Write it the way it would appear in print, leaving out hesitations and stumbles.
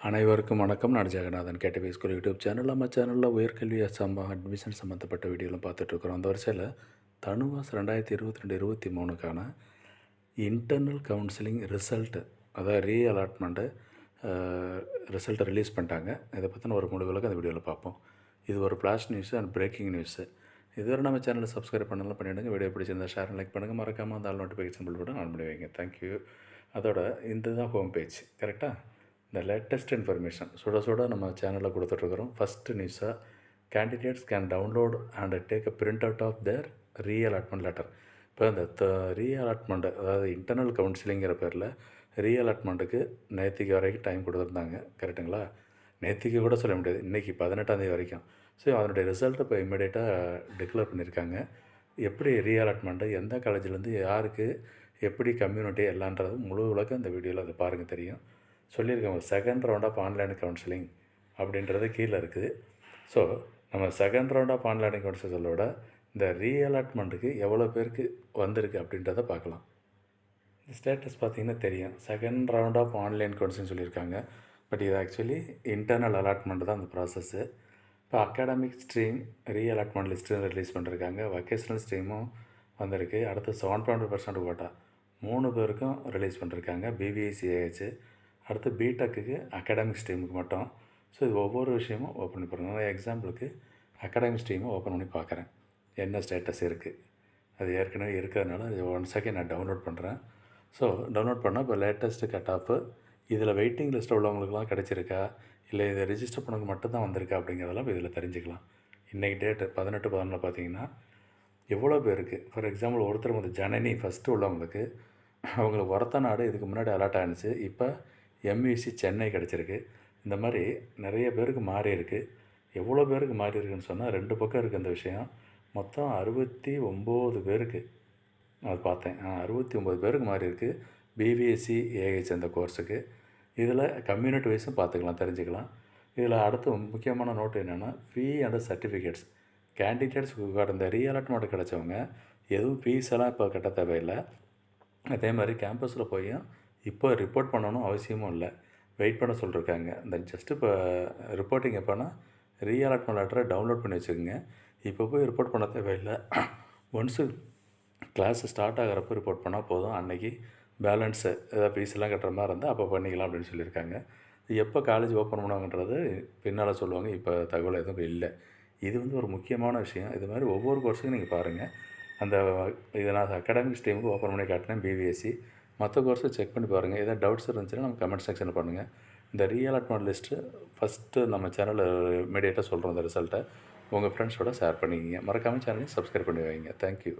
அனைவருக்கும் வணக்கம். நான் Jeganathan, KTV school YouTube channel. நம்ம சேனலில் உயர்கல்வி அட்மிஷன் சம்மந்தப்பட்ட வீடியோலாம் பார்த்துட்ருக்குறோம். அந்த வரிசையில் தனுவாஸ் 2022-23க்கான இன்டர்னல் கவுன்சிலிங் ரிசல்ட்டு, அதாவது ரீஅலாட்மெண்ட்டு ரிசல்ட்டை ரிலீஸ் பண்ணிட்டாங்க. இதை பற்றின ஒரு முழு விளக்கம் அந்த வீடியோவில் பார்ப்போம். இது ஒரு flash news and breaking news. இதுவரை நம்ம சேனலை சப்ஸ்கிரைப் பண்ணலாம் பண்ணிவிடுங்க. வீடியோ பிடிச்சிருந்தால் ஷேர் லைக் பண்ணுங்கள். மறக்காமல் அந்த நோட்டிஃபிகேஷன் பில் பட்டன் ஆன் பண்ணி வைங்க. தேங்க்யூ. அதோட இந்த தான் ஹோம் பேஜ். கரெக்டாக இந்த லேட்டஸ்ட் இன்ஃபர்மேஷன் சுட சுட நம்ம சேனலில் கொடுத்துட்ருக்குறோம். ஃபஸ்ட்டு நியூஸாக candidates can download and take a print out of their reallotment letter. இப்போ இந்த ரீஅலாட்மெண்ட்டு, அதாவது இன்டர்னல் கவுன்சிலிங்கிற பேரில் ரீஅலாட்மெண்ட்டுக்கு நேற்றுக்கு வரைக்கும் டைம் கொடுத்துருந்தாங்க. கரெக்டுங்களா? நேற்றுக்கு கூட சொல்ல முடியாது, இன்றைக்கி 18ஆம் தேதி வரைக்கும். ஸோ அதனுடைய ரிசல்ட்டை இப்போ இம்மிடியேட்டாக டிக்ளேர் பண்ணியிருக்காங்க. எப்படி ரீஅலாட்மெண்ட்டு, எந்த காலேஜ்லேருந்து யாருக்கு, எப்படி கம்யூனிட்டி எல்லான்றது முழு விளக்கம் இந்த வீடியோவில் அதை பாருங்கள், தெரியும். சொல்லியிருக்காங்க second round of online counselling அப்படின்றது கீழே இருக்குது. ஸோ நம்ம second round of online counselling விட இந்த ரீஅலாட்மெண்ட்டுக்கு எவ்வளோ பேருக்கு வந்திருக்கு அப்படின்றத பார்க்கலாம். இந்த ஸ்டேட்டஸ் பார்த்திங்கன்னா தெரியும், second round of online counselling சொல்லியிருக்காங்க. பட் இது ஆக்சுவலி இன்டர்னல் அலாட்மெண்ட் தான் அந்த ப்ராசஸ்ஸு. இப்போ academic stream reallotment list release பண்ணியிருக்காங்க. வொகேஷ்னல் ஸ்ட்ரீமும் வந்திருக்கு. அடுத்து 7.5% கோட்டா 3 பேருக்கும் ரிலீஸ் பண்ணியிருக்காங்க. BVSc AYUSH. அடுத்து BTechக்கு அகாடமிக் ஸ்ட்ரீமுக்கு மட்டும். ஸோ இது ஒவ்வொரு விஷயமும் ஓப்பன் பண்ணி பாருங்கள். நான் எக்ஸாம்பிளுக்கு அகாடமிக் ஸ்ட்ரீமை ஓப்பன் பண்ணி பார்க்குறேன், என்ன ஸ்டேட்டஸ் இருக்குது. அது ஏற்கனவே இருக்கிறதுனால அது 1 செகண்ட் நான் டவுன்லோட் பண்ணுறேன். ஸோ டவுன்லோட் பண்ணால் இப்போ லேட்டஸ்ட்டு கட் ஆஃபு, இதில் வெயிட்டிங் லிஸ்ட்டில் உள்ளவங்களுக்குலாம் கிடச்சிருக்கா, இல்லை இதை ரிஜிஸ்டர் பண்ணவங்க மட்டும்தான் வந்திருக்கா அப்படிங்கிறதெல்லாம் இப்போ இதில் தெரிஞ்சுக்கலாம். இன்றைக்கி டேட்டு 18/11 பார்த்தீங்கன்னா எவ்வளோ பேருக்கு, ஃபார் எக்ஸாம்பிள் ஒருத்தர் வந்து ஜனனி ஃபஸ்ட்டு உள்ளவங்களுக்கு, அவங்களுக்கு ஒரத்த நாடு இதுக்கு முன்னாடி அலாட் ஆகிடுச்சு. இப்போ MVC சென்னை கிடச்சிருக்கு. இந்த மாதிரி நிறைய பேருக்கு மாறி இருக்குது. எவ்வளோ பேருக்கு மாறி இருக்குன்னு சொன்னால் 2 பக்கம் இருக்குது அந்த விஷயம். மொத்தம் 69 பேருக்கு அது பார்த்தேன். 69 பேருக்கு மாறி இருக்குது BVSc AYUSH அந்த கோர்ஸுக்கு. இதில் கம்யூனிட்டி வைஸும் பார்த்துக்கலாம், தெரிஞ்சுக்கலாம். இதில் அடுத்து முக்கியமான நோட்டு என்னென்னா, ஃபீ அண்ட் சர்டிஃபிகேட்ஸ். கேண்டிடேட்ஸ் இந்த ரீஅலாட்மெண்ட் கிடச்சவங்க எதுவும் ஃபீஸ் எல்லாம் இப்போ கட்ட தேவையில்லை. அதே மாதிரி கேம்பஸில் போய் இப்போ ரிப்போர்ட் பண்ணணும் அவசியமும் இல்லை, வெயிட் பண்ண சொல்லியிருக்காங்க. இந்த ஜஸ்ட்டு இப்போ ரிப்போர்ட்டிங் எப்போனா ரீஅலாட்மெண்ட் லெட்டரை டவுன்லோட் பண்ணி வச்சுக்கோங்க. இப்போ போய் ரிப்போர்ட் பண்ண தேவையில்லை. ஒன்ஸு கிளாஸ் ஸ்டார்ட் ஆகிறப்போ ரிப்போர்ட் பண்ணால் போதும். அன்றைக்கி பேலன்ஸு ஏதாவது ஃபீஸ்லாம் கட்டுற மாதிரி இருந்தால் அப்போ பண்ணிக்கலாம் அப்படின்னு சொல்லியிருக்காங்க. எப்போ காலேஜ் ஓப்பன் பண்ணுவாங்கன்றது பின்னால் சொல்லுவாங்க, இப்போ தகவல் எதுவும் இல்லை. இது வந்து ஒரு முக்கியமான விஷயம். இது மாதிரி ஒவ்வொரு கோர்ஸுக்கும் நீங்கள் பாருங்கள். அந்த இதை நான் அகாடமிக் ஸ்ட்ரீமுக்கு ஓப்பன் பண்ணி காட்டினேன் BVSc. மற்ற கோர்ஸை செக் பண்ணி பாருங்கள். எதாவது டவுட்ஸ் இருந்துச்சுன்னா நம்ம கமெண்ட் செக்ஷனில் பண்ணுங்கள். இந்த ரீஅலாட்மெண்ட் லிஸ்ட்டு ஃபஸ்ட்டு நம்ம சேனலில் இமீடியேட்டாக சொல்கிறோம். இந்த ரிசல்ட்டை உங்கள் ஃப்ரெண்ட்ஸோட ஷேர் பண்ணிக்கிங்க. மறக்காமல் சேனலையும் சப்ஸ்கிரைப் பண்ணி வைங்க. தேங்க்யூ.